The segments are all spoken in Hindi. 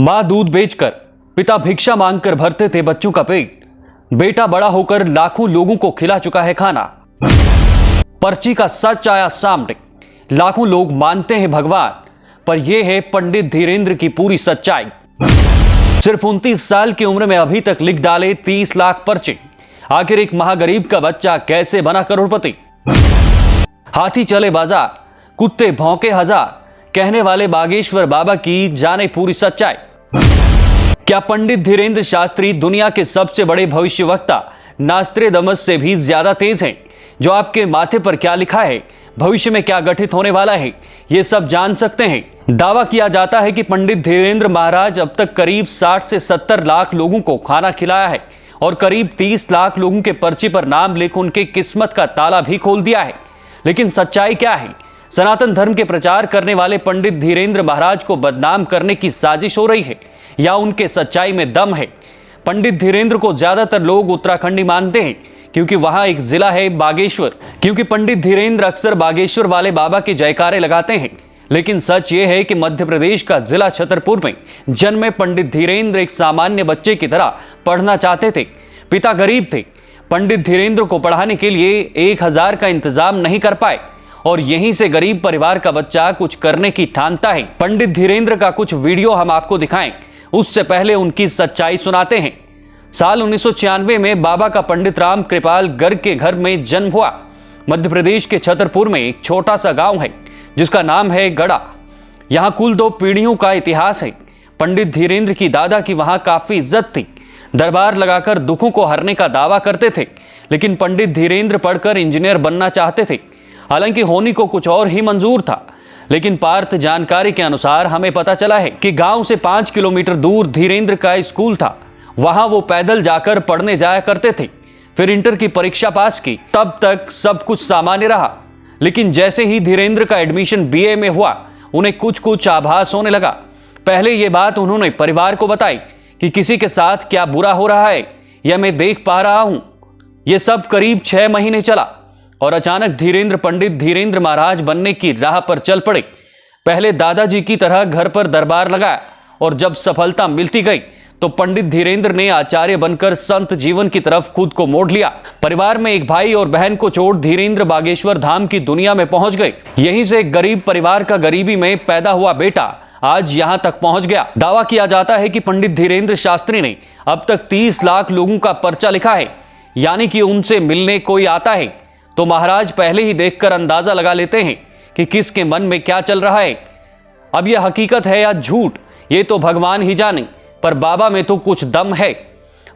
मां दूध बेचकर, पिता भिक्षा मांगकर भरते थे बच्चों का पेट। बेटा बड़ा होकर लाखों लोगों को खिला चुका है खाना। पर्ची का सच आया सामने। लाखों लोग मानते हैं भगवान, पर यह है पंडित धीरेंद्र की पूरी सच्चाई। सिर्फ 29 साल की उम्र में अभी तक लिख डाले 30 लाख पर्चे। आखिर एक महागरीब का बच्चा कैसे बना करोड़पति? हाथी चले बाजार, कुत्ते भौंके हजार, कहने वाले बागेश्वर बाबा की जाने पूरी सच्चाई। क्या पंडित धीरेंद्र शास्त्री दुनिया के सबसे बड़े भविष्यवक्ता नास्ट्रेडमस से भी ज्यादा तेज हैं? जो आपके माथे पर क्या लिखा है, भविष्य में क्या घटित होने वाला है, ये सब जान सकते हैं। दावा किया जाता है कि पंडित धीरेंद्र महाराज अब तक करीब 60 से 70 लाख लोगों को खाना खिलाया है और करीब 30 लाख लोगों के पर्ची पर नाम लिख उनके किस्मत का ताला भी खोल दिया है। लेकिन सच्चाई क्या है? सनातन धर्म के प्रचार करने वाले पंडित धीरेंद्र महाराज को बदनाम करने की साजिश हो रही है या उनके सच्चाई में दम है? पंडित धीरेंद्र को ज्यादातर लोग उत्तराखंडी मानते हैं क्योंकि वहां एक जिला है बागेश्वर। क्योंकि पंडित धीरेंद्र अक्सर बागेश्वर वाले बाबा के जयकारे लगाते हैं। लेकिन सच ये है कि मध्य प्रदेश का जिला छतरपुर में जन्मे पंडित धीरेंद्र एक सामान्य बच्चे की तरह पढ़ना चाहते थे। पिता गरीब थे। पंडित धीरेंद्र को पढ़ाने के लिए 1000 का इंतजाम नहीं कर पाए और यहीं से गरीब परिवार का बच्चा कुछ करने की ठानता है। पंडित धीरेंद्र का कुछ वीडियो हम आपको दिखाएं, उससे पहले उनकी सच्चाई सुनाते हैं। साल 1996 में बाबा का पंडित राम कृपाल गर्ग के घर में जन्म हुआ। मध्य प्रदेश के छतरपुर में एक छोटा सा गांव है जिसका नाम है गड़ा। यहां कुल 2 पीढ़ियों का इतिहास है। पंडित धीरेंद्र की दादा की वहां काफी इज्जत थी। दरबार लगाकर दुखों को हरने का दावा करते थे। लेकिन पंडित धीरेंद्र पढ़कर इंजीनियर बनना चाहते थे। हालांकि होनी को कुछ और ही मंजूर था। लेकिन पार्थ जानकारी के अनुसार हमें पता चला है कि गांव से 5 किलोमीटर दूर धीरेंद्र का स्कूल था। वहां वो पैदल जाकर पढ़ने जाया करते थे। फिर इंटर की परीक्षा पास की। तब तक सब कुछ सामान्य रहा। लेकिन जैसे ही धीरेंद्र का एडमिशन बीए में हुआ, उन्हें कुछ कुछ आभास होने लगा। पहले ये बात उन्होंने परिवार को बताई कि किसी के साथ क्या बुरा हो रहा है, यह मैं देख पा रहा हूं। यह सब करीब 6 महीने चला और अचानक धीरेंद्र पंडित धीरेंद्र महाराज बनने की राह पर चल पड़े। पहले दादाजी की तरह घर पर दरबार लगाया और जब सफलता मिलती गई तो पंडित धीरेंद्र ने आचार्य बनकर संत जीवन की तरफ खुद को मोड़ लिया। परिवार में एक भाई और बहन को छोड़ धीरेंद्र बागेश्वर धाम की दुनिया में पहुंच गए। यहीं से एक गरीब परिवार का गरीबी में पैदा हुआ बेटा आज यहां तक पहुंच गया। दावा किया जाता है कि पंडित धीरेंद्र शास्त्री ने अब तक 30 लाख लोगों का पर्चा लिखा है। यानी कि उनसे मिलने कोई आता है तो महाराज पहले ही देखकर अंदाजा लगा लेते हैं कि किसके मन में क्या चल रहा है। अब यह हकीकत है या झूठ, ये तो भगवान ही जाने, पर बाबा में तो कुछ दम है।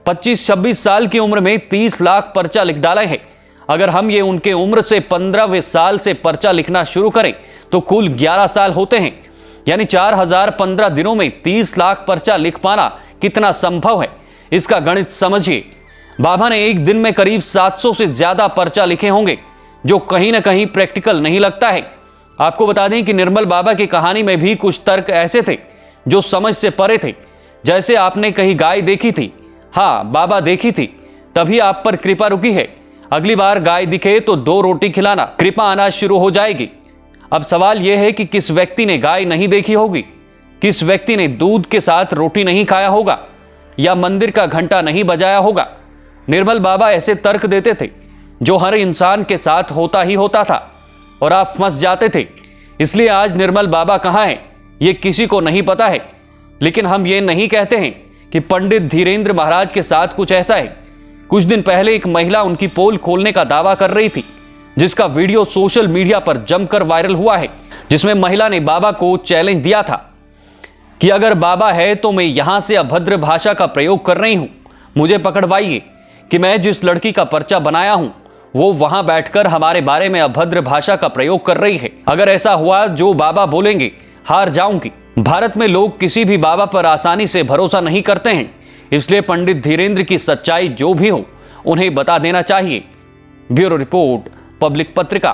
25-26 साल की उम्र में 30 लाख पर्चा लिख डाला है। अगर हम ये उनके उम्र से 15वें साल से पर्चा लिखना शुरू करें तो कुल 11 साल होते हैं। यानी 4015 दिनों में 30 लाख पर्चा लिख पाना कितना संभव है, इसका गणित समझिए। बाबा ने एक दिन में करीब 700 से ज्यादा पर्चा लिखे होंगे, जो कहीं ना कहीं प्रैक्टिकल नहीं लगता है। आपको बता दें कि निर्मल बाबा की कहानी में भी कुछ तर्क ऐसे थे जो समझ से परे थे। जैसे आपने कहीं गाय देखी थी, हाँ बाबा देखी थी, तभी आप पर कृपा रुकी है। अगली बार गाय दिखे तो 2 रोटी खिलाना, कृपा आना शुरू हो जाएगी। अब सवाल यह है कि किस व्यक्ति ने गाय नहीं देखी होगी, किस व्यक्ति ने दूध के साथ रोटी नहीं खाया होगा या मंदिर का घंटा नहीं बजाया होगा। निर्मल बाबा ऐसे तर्क देते थे जो हर इंसान के साथ होता ही होता था और आप फंस जाते थे। इसलिए आज निर्मल बाबा कहां हैं ये किसी को नहीं पता है। लेकिन हम ये नहीं कहते हैं कि पंडित धीरेंद्र महाराज के साथ कुछ ऐसा है। कुछ दिन पहले एक महिला उनकी पोल खोलने का दावा कर रही थी, जिसका वीडियो सोशल मीडिया पर जमकर वायरल हुआ है। जिसमें महिला ने बाबा को चैलेंज दिया था कि अगर बाबा है तो मैं यहां से अभद्र भाषा का प्रयोग कर रही हूं, मुझे पकड़वाइए कि मैं जिस लड़की का पर्चा बनाया हूं वो वहां बैठकर हमारे बारे में अभद्र भाषा का प्रयोग कर रही है। अगर ऐसा हुआ जो बाबा बोलेंगे, हार जाऊंगी। भारत में लोग किसी भी बाबा पर आसानी से भरोसा नहीं करते हैं। इसलिए पंडित धीरेंद्र की सच्चाई जो भी हो उन्हें बता देना चाहिए। ब्यूरो रिपोर्ट, पब्लिक पत्रिका।